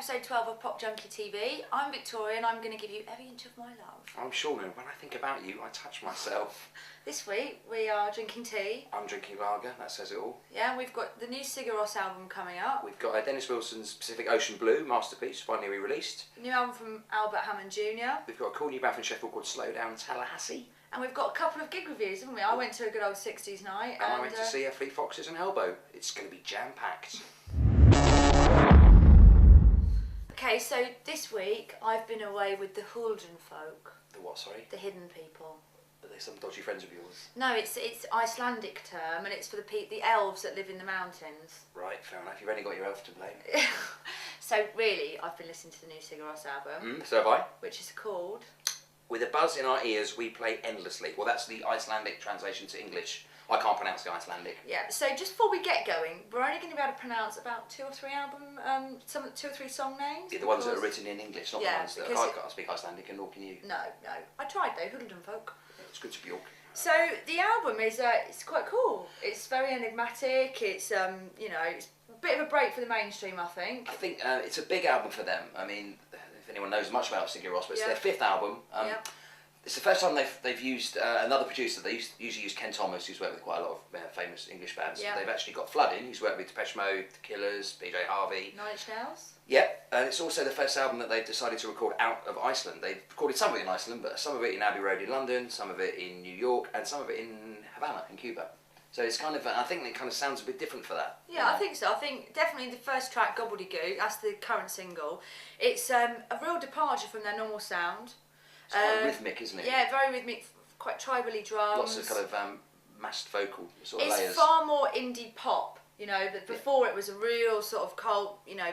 episode 12 of Pop Junkie TV. I'm Victoria and I'm going to give you every inch of my love. I'm Sean and when I think about you, I touch myself. This week we are drinking tea. I'm drinking lager, that says it all. Yeah, we've got the new Sigur Rós album coming up. We've got Dennis Wilson's Pacific Ocean Blue masterpiece, finally re-released. New album from Hammond Jr. We've got a cool new band from Sheffield called Slow Down Tallahassee. And we've got a couple of gig reviews, haven't we? I went to a good old 60s night. And I went to see Fleet Foxes and Elbow. It's going to be jam-packed. Okay, so this week I've been away with the Hulden folk. The what, sorry? The hidden people. Are they some dodgy friends of yours? No, it's Icelandic term and it's for the elves that live in the mountains. Right, fair enough. You've only got your elf to blame. So really, I've been listening to the new Sigur Rós album. So have I. Which is called... With a buzz in our ears, we play endlessly. Well, that's the Icelandic translation to English. I can't pronounce the Icelandic. Yeah, so just before we get going, we're only going to be able to pronounce about two or three song names. Yeah, the ones that are written in English, not the ones that... I can't speak Icelandic and nor can you. No. I tried though, Hulden folk. Yeah, it's good to be York. So the album is it's quite cool. It's very enigmatic. It's you know, it's a bit of a break for the mainstream, I think. I think it's a big album for them. I mean, if anyone knows much about Sigur Rós, but it's their fifth album. It's the first time they've used another producer. They usually use Ken Thomas, who's worked with quite a lot of famous English bands. Yeah. They've actually got Flood in, who's worked with Depeche Mode, The Killers, PJ Harvey. Nine Inch Nails. Yeah, and it's also the first album that they've decided to record out of Iceland. They've recorded some of it in Iceland, but some of it in Abbey Road in London, some of it in New York, and some of it in Havana in Cuba. So it's kind of, I think it kind of sounds a bit different for that. Yeah, I think so. I think definitely the first track, Gobbledygook, that's the current single. It's a real departure from their normal sound. It's quite rhythmic, isn't it? Yeah, very rhythmic, quite tribally drums. Lots of kind of massed vocal sort of layers. It's far more indie pop, you know, but before it was a real sort of cult, you know,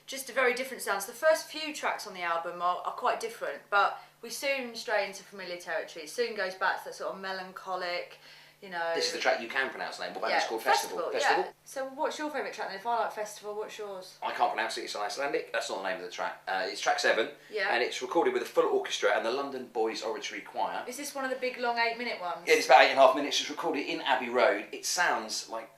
just a very different sound. So the first few tracks on the album are quite different, but we soon stray into familiar territory. It soon goes back to that sort of melancholic, you know... This is the track you can pronounce the name. What band is called? Festival. Yeah. So what's your favourite track then? If I like Festival, what's yours? I can't pronounce it, it's on Icelandic. That's not the name of the track. It's track 7, yeah. And it's recorded with a full orchestra and the London Boys Oratory Choir. Is this one of the big long 8-minute ones? Yeah, it's about 8.5 minutes. It's recorded in Abbey Road. It sounds like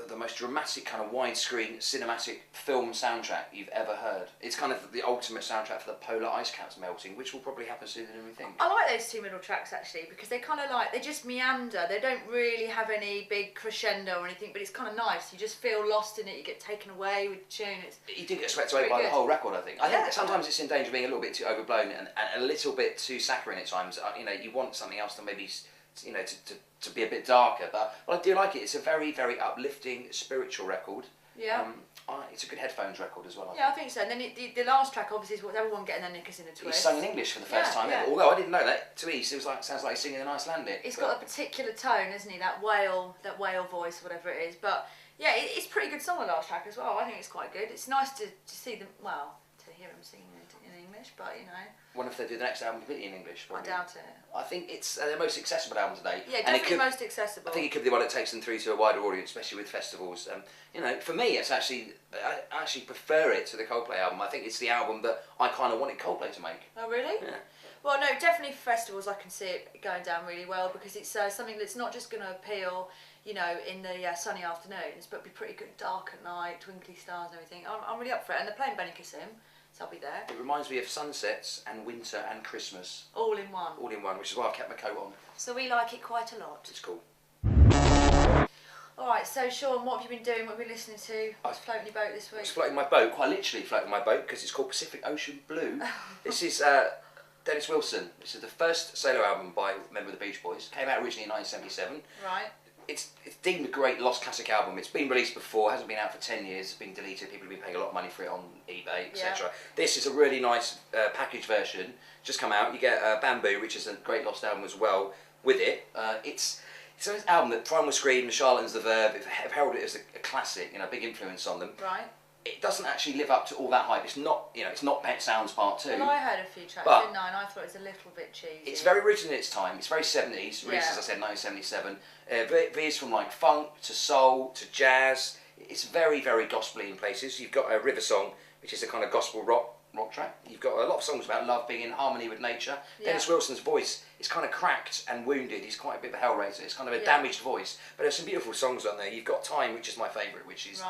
the most dramatic kind of widescreen cinematic film soundtrack you've ever heard. It's kind of the ultimate soundtrack for the polar ice caps melting, which will probably happen sooner than we think. I like those two middle tracks actually because they kind of they just meander. They don't really have any big crescendo or anything, but it's kind of nice. You just feel lost in it. You get taken away with the tune. You do get swept away by the whole record, I think. I think sometimes it's in danger of being a little bit too overblown and a little bit too saccharine at times. You know, you want something else to maybe, you know, to be a bit darker, but I do like it. It's a very, very uplifting, spiritual record. Yeah. It's a good headphones record as well. I think so. And then the last track obviously is what everyone getting their knickers in a twist. He's sung in English for the first time ever. Although I didn't know that. To me, it sounds like he's singing in Icelandic. He's got a particular tone, hasn't he? That whale voice, whatever it is. But yeah, it's a pretty good song, the last track as well. I think it's quite good. It's nice to see them, to hear him singing in English, but you know. Wonder if they do the next album completely in English. Probably. I doubt it. I think it's their most accessible album today. Yeah, definitely most accessible. I think it could be the one that takes them through to a wider audience, especially with festivals. You know, for me, it's actually I actually prefer it to the Coldplay album. I think it's the album that I kind of wanted Coldplay to make. Oh really? Yeah. Well, no, definitely for festivals I can see it going down really well because it's something that's not just going to appeal, you know, in the sunny afternoons, but be pretty good dark at night, twinkly stars and everything. I'm really up for it, and they're playing Benny Kissim. So I'll be there. It reminds me of sunsets and winter and Christmas. All in one. All in one, which is why I've kept my coat on. So we like it quite a lot. It's cool. Alright, so Sean, what have you been doing? What have you been listening to? What's floating your boat this week? I was floating my boat, quite literally floating my boat, because it's called Pacific Ocean Blue. This is Dennis Wilson. This is the first solo album by a member of the Beach Boys. Came out originally in 1977. Right. It's deemed a great lost classic album. It's been released before, hasn't been out for 10 years, it's been deleted, people have been paying a lot of money for it on eBay, etc. This is a really nice packaged version, just come out. You get Bamboo, which is a great lost album as well, with it. It's an album that Primal Scream, The Charlatans, The Verve have heralded it as a classic, you know, big influence on them. Right. It doesn't actually live up to all that hype. It's not, you know, it's not Pet Sounds Part 2. Well, I heard a few tracks, didn't I? And I thought it was a little bit cheesy. It's very rooted in its time. It's very 70s, released, as I said, 1977. Veers from like funk to soul to jazz. It's very, very gospel-y in places. You've got a River Song, which is a kind of gospel rock rock track. You've got a lot of songs about love being in harmony with nature. Yeah. Dennis Wilson's voice is kind of cracked and wounded. He's quite a bit of a hellraiser. It's kind of a damaged voice. But there's some beautiful songs on there. You've got Time, which is my favourite, which is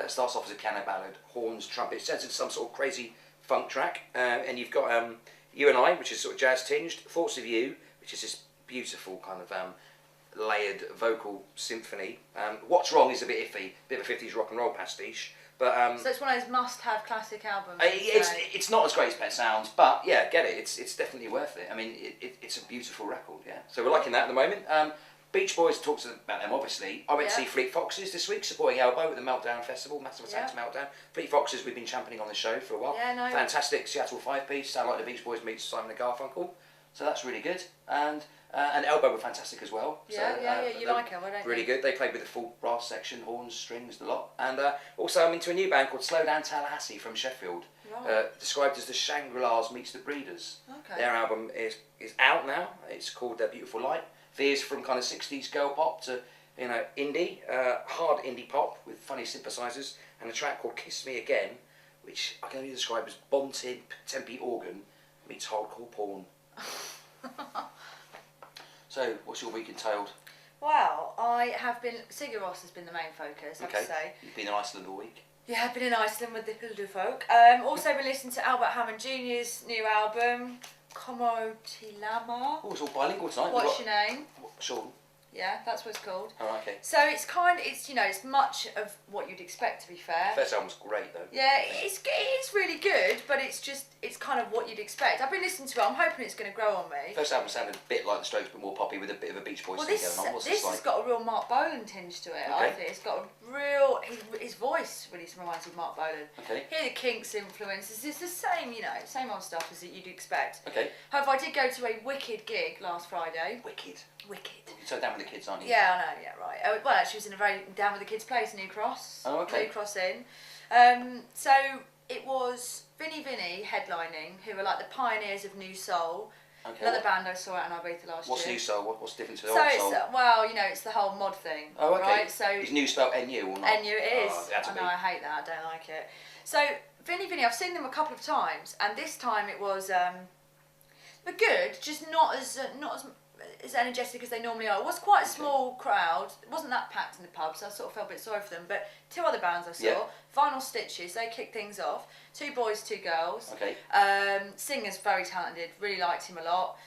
starts off as a piano ballad, horns, trumpets, turns into some sort of crazy funk track. And you've got You and I, which is sort of jazz tinged. Thoughts of You, which is this beautiful kind of layered vocal symphony. What's Wrong is a bit iffy, bit of a 50s rock and roll pastiche. But so it's one of those must-have classic albums. It's not as great as Pet Sounds, but yeah, get it. It's definitely worth it. I mean, it's a beautiful record. Yeah. So we're liking that at the moment. Beach Boys talks about them obviously. I went to see Fleet Foxes this week, supporting Elbow at the Meltdown Festival, Massive Attacks Meltdown. Fleet Foxes we've been championing on the show for a while. Yeah, no. Fantastic Seattle 5-piece. Sound like the Beach Boys meets Simon and Garfunkel. So that's really good. And Elbow were fantastic as well. Yeah, you like Elbow, don't you? Really good. They played with the full brass section, horns, strings, the lot. And also I'm into a new band called Slow Down Tallahassee from Sheffield. Right. Described as the Shangri-Las meets the Breeders. Okay. Their album is out now. It's called Their Beautiful Light. Veers from kind of 60s girl pop to, indie, hard indie pop with funny synthesizers, and a track called Kiss Me Again, which I can only describe as Bonted Tempe organ meets hardcore porn. So, what's your week entailed? Well, I have been... Sigur Rós has been the main focus, I have to say. You've been in Iceland all week? Yeah, I've been in Iceland with the Hildu folk. Also been listening to Hammond Jn's new album, Como Te Lama. Oh, it's all bilingual tonight. What's your name? Sean. Yeah, that's what it's called. Oh, okay. So it's it's much of what you'd expect, to be fair. First album's great though. Yeah, it's really good, but it's kind of what you'd expect. I've been listening to it. I'm hoping it's going to grow on me. First album sounded a bit like the Strokes, but more poppy with a bit of a Beach Boys thing going on. What's this has got a real Mark Bolan tinge to it. I think it's got a real his voice really reminds me of Mark Bolan. Okay. Hear the Kinks influences. It's the same, same old stuff as you'd expect. Okay. However, I did go to a wicked gig last Friday. Wicked. You're so down with the kids, aren't you? Yeah, I know. Yeah, right. Well, actually, it was in a very down with the kids place, New Cross. Oh, okay. New Cross Inn. So it was Vinny Vinny headlining, who were like the pioneers of New Soul. Okay. Another band I saw out in Ibiza last year. What's New Soul? What's different to the old soul? It's the whole mod thing. Oh, okay. Right? So is New spelled N-U or not? N-U it is. I know, I hate that. I don't like it. So Vinny Vinny, I've seen them a couple of times, and this time it was, but good, just not as energetic as they normally are. It was quite a small crowd. It wasn't that packed in the pub, so I sort of felt a bit sorry for them. But two other bands I saw, Vinyl Stitches, they kicked things off. 2 boys, 2 girls. Okay. Singer's very talented. Really liked him a lot.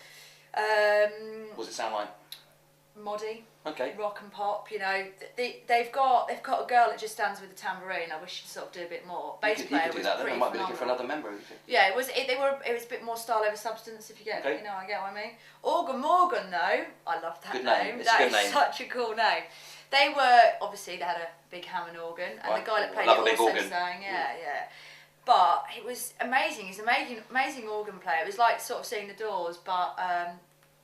What does it sound like? Moddy. Okay. Rock and pop. They've got a girl that just stands with a tambourine. I wish she'd sort of do a bit more. Bass player was pretty phenomenal. I might be looking for another member. Yeah, it was a bit more style over substance, if you get I get what I mean. Organ Morgan though, I love that name. That is such a cool name. They had a big Hammond organ, and the guy that played it also sang, But it was amazing. He's an amazing organ player. It was like sort of seeing the Doors, but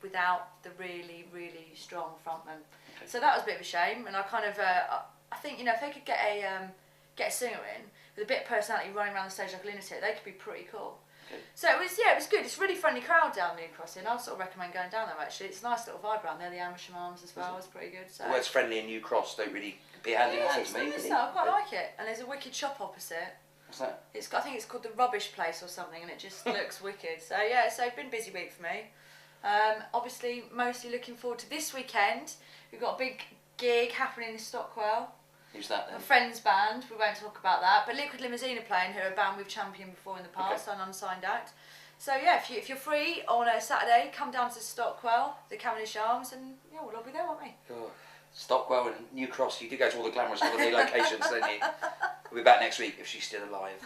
without the really, really strong frontman. Okay. So that was a bit of a shame, and I kind of, I think, if they could get a singer in with a bit of personality running around the stage like a lunatic, they could be pretty cool. Okay. So it was good. It's a really friendly crowd down New Cross Inn. I'd sort of recommend going down there actually. It's a nice little vibe around there. The Amersham Arms as well is pretty good. So. The words friendly and New Cross don't really be hand in hand to me. I quite like it. And there's a wicked shop opposite. What's that? I think it's called the Rubbish Place or something, and it just looks wicked. So so been a busy week for me. Obviously, mostly looking forward to this weekend. We've got a big gig happening in Stockwell. Who's that then? A friend's band. We won't talk about that. But Liquid Limousine are playing, who are a band we've championed before in the past, an unsigned act. So if you're free on a Saturday, come down to Stockwell, the Cavendish Arms, and we'll all be there, won't we? Oh, Stockwell and New Cross. You do go to all the glamorous holiday locations, don't you? We'll be back next week if she's still alive.